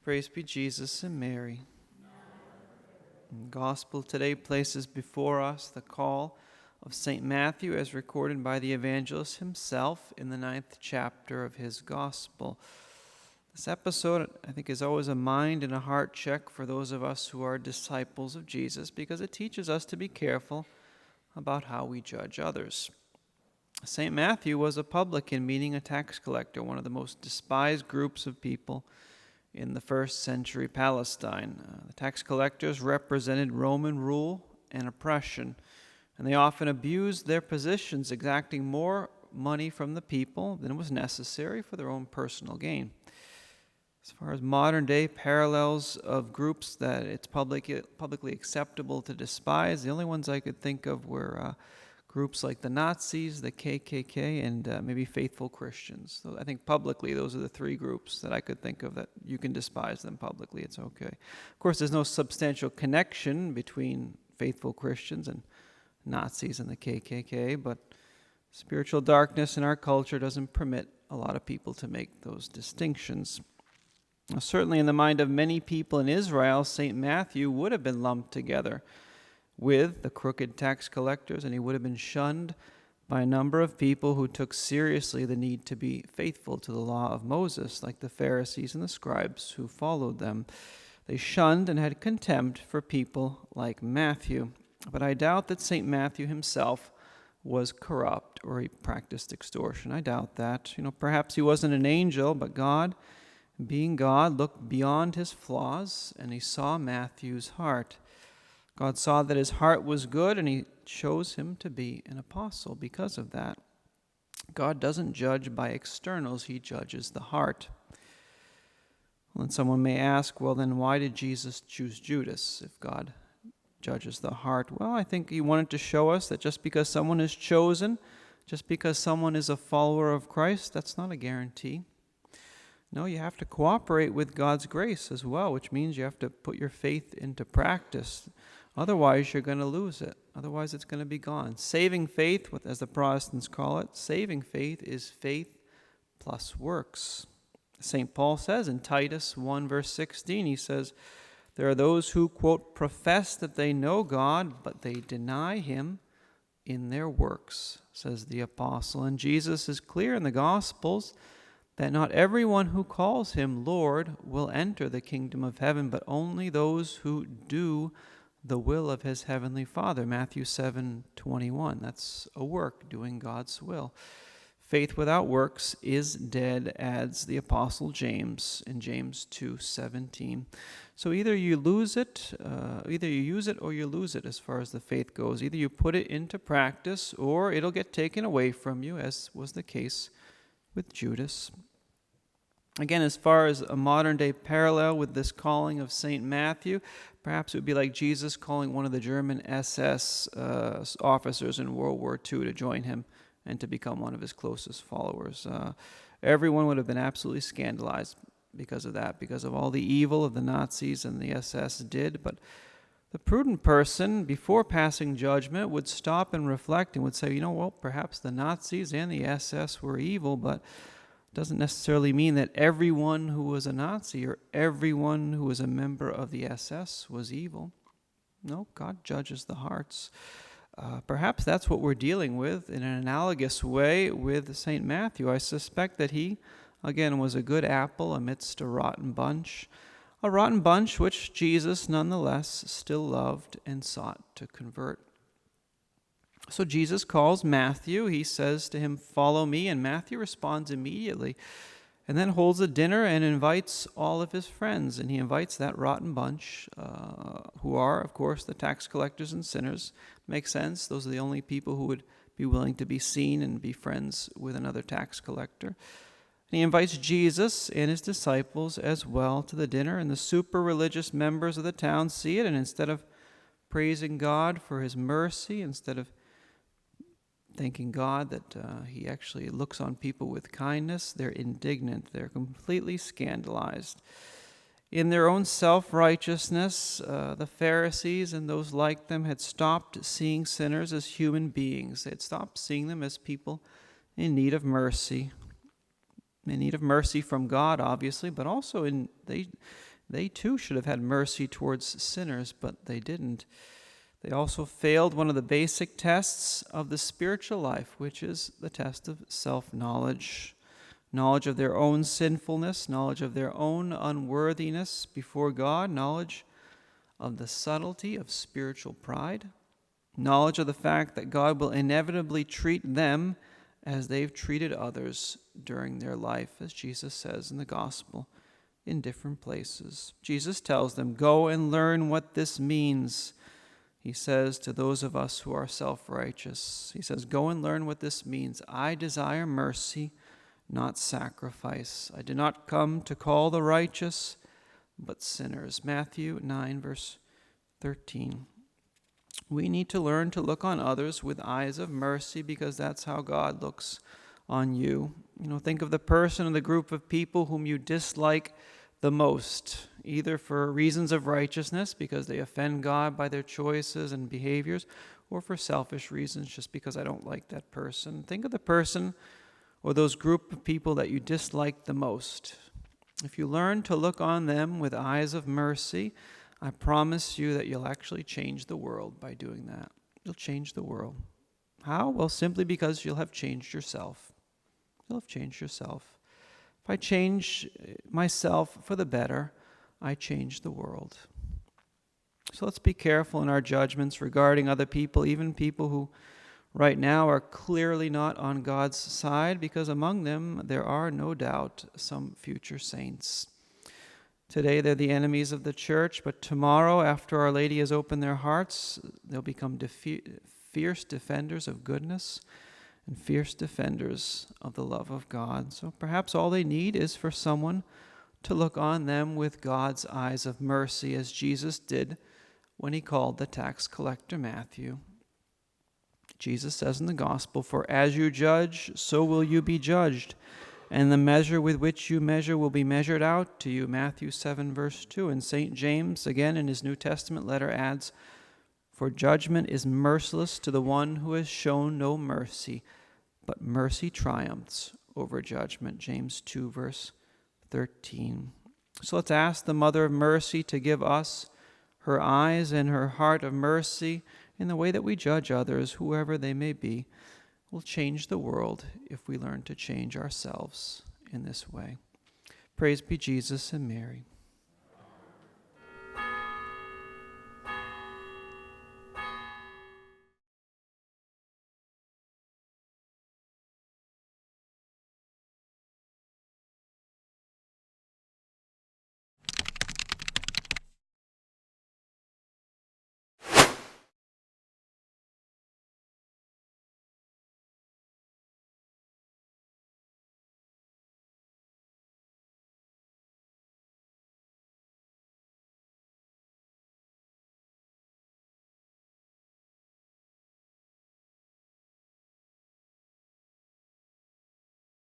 Praise be Jesus and Mary. The Gospel today places before us the call of St. Matthew as recorded by the evangelist himself in the 9th chapter of his Gospel. This episode, I think, is always a mind and a heart check for those of us who are disciples of Jesus, because it teaches us to be careful about how we judge others. St. Matthew was a publican, meaning a tax collector, one of the most despised groups of people in the first century Palestine. The tax collectors represented Roman rule and oppression, and they often abused their positions, exacting more money from the people than was necessary for their own personal gain. As far as modern-day parallels of groups that it's publicly acceptable to despise, the only ones I could think of were groups like the Nazis, the KKK, and maybe faithful Christians. So I think publicly those are the three groups that I could think of that you can despise them publicly. It's okay. Of course, there's no substantial connection between faithful Christians and Nazis and the KKK, but spiritual darkness in our culture doesn't permit a lot of people to make those distinctions. Now, certainly in the mind of many people in Israel, St. Matthew would have been lumped together with the crooked tax collectors, and he would have been shunned by a number of people who took seriously the need to be faithful to the law of Moses, like the Pharisees and the scribes who followed them. They shunned and had contempt for people like Matthew. But I doubt that St. Matthew himself was corrupt or he practiced extortion. I doubt that. Perhaps he wasn't an angel, but God, being God, looked beyond his flaws, and he saw Matthew's heart. God saw that his heart was good, and he chose him to be an apostle because of that. God doesn't judge by externals, he judges the heart. Well, and someone may ask, well, then why did Jesus choose Judas if God judges the heart? Well, I think he wanted to show us that just because someone is chosen, just because someone is a follower of Christ, that's not a guarantee. No, you have to cooperate with God's grace as well, which means you have to put your faith into practice. Otherwise, you're going to lose it. Otherwise, it's going to be gone. Saving faith, as the Protestants call it, saving faith is faith plus works. St. Paul says in Titus 1 verse 16, he says, there are those who, quote, profess that they know God, but they deny him in their works, says the apostle. And Jesus is clear in the Gospels that not everyone who calls him Lord will enter the kingdom of heaven, but only those who do the will of his heavenly Father. Matthew 7:21. That's a work, doing God's will. Faith without works is dead, adds the Apostle James in James 2:17. So either you use it or you lose it as far as the faith goes. Either you put it into practice or it'll get taken away from you, as was the case with Judas. Again, as far as a modern-day parallel with this calling of St. Matthew, perhaps it would be like Jesus calling one of the German SS officers in World War II to join him and to become one of his closest followers. Everyone would have been absolutely scandalized because of that, because of all the evil of the Nazis and the SS did. But the prudent person, before passing judgment, would stop and reflect and would say, well, perhaps the Nazis and the SS were evil, but it doesn't necessarily mean that everyone who was a Nazi or everyone who was a member of the SS was evil. No, God judges the hearts. Perhaps that's what we're dealing with in an analogous way with St. Matthew. I suspect that he, again, was a good apple amidst a rotten bunch which Jesus nonetheless still loved and sought to convert. So Jesus calls Matthew. He says to him, follow me, and Matthew responds immediately and then holds a dinner and invites all of his friends. And he invites that rotten bunch, who are, of course, the tax collectors and sinners. Makes sense. Those are the only people who would be willing to be seen and be friends with another tax collector. And he invites Jesus and his disciples as well to the dinner. And the super religious members of the town see it, and instead of praising God for his mercy, instead of thanking God that he actually looks on people with kindness, they're indignant. They're completely scandalized. In their own self-righteousness, the Pharisees and those like them had stopped seeing sinners as human beings. They had stopped seeing them as people in need of mercy. In need of mercy from God, obviously, but also They too should have had mercy towards sinners, but they didn't. They also failed one of the basic tests of the spiritual life, which is the test of self-knowledge. Knowledge of their own sinfulness, knowledge of their own unworthiness before God, knowledge of the subtlety of spiritual pride, knowledge of the fact that God will inevitably treat them as they've treated others during their life, as Jesus says in the gospel in different places. Jesus tells them, go and learn what this means. He says to those of us who are self-righteous, he says, go and learn what this means. I desire mercy, not sacrifice. I did not come to call the righteous, but sinners. Matthew 9, verse 13. We need to learn to look on others with eyes of mercy because that's how God looks on you. Think of the person or the group of people whom you dislike the most, either for reasons of righteousness because they offend God by their choices and behaviors, or for selfish reasons just because I don't like that person. Think of the person or those group of people that you dislike the most. If you learn to look on them with eyes of mercy, I promise you that you'll actually change the world by doing that. You'll change the world. How? Well, simply because you'll have changed yourself. You'll have changed yourself. If I change myself for the better, I change the world. So let's be careful in our judgments regarding other people, even people who right now are clearly not on God's side, because among them there are no doubt some future saints. Today they're the enemies of the church, but tomorrow, after Our Lady has opened their hearts, they'll become fierce defenders of goodness and fierce defenders of the love of God. So perhaps all they need is for someone to look on them with God's eyes of mercy, as Jesus did when he called the tax collector Matthew. Jesus says in the gospel, for as you judge, so will you be judged, and the measure with which you measure will be measured out to you. Matthew 7, verse 2. And St. James, again in his New Testament letter, adds, for judgment is merciless to the one who has shown no mercy, but mercy triumphs over judgment. James 2, verse 13. So let's ask the Mother of Mercy to give us her eyes and her heart of mercy in the way that we judge others, whoever they may be. We'll change the world if we learn to change ourselves in this way. Praise be Jesus and Mary.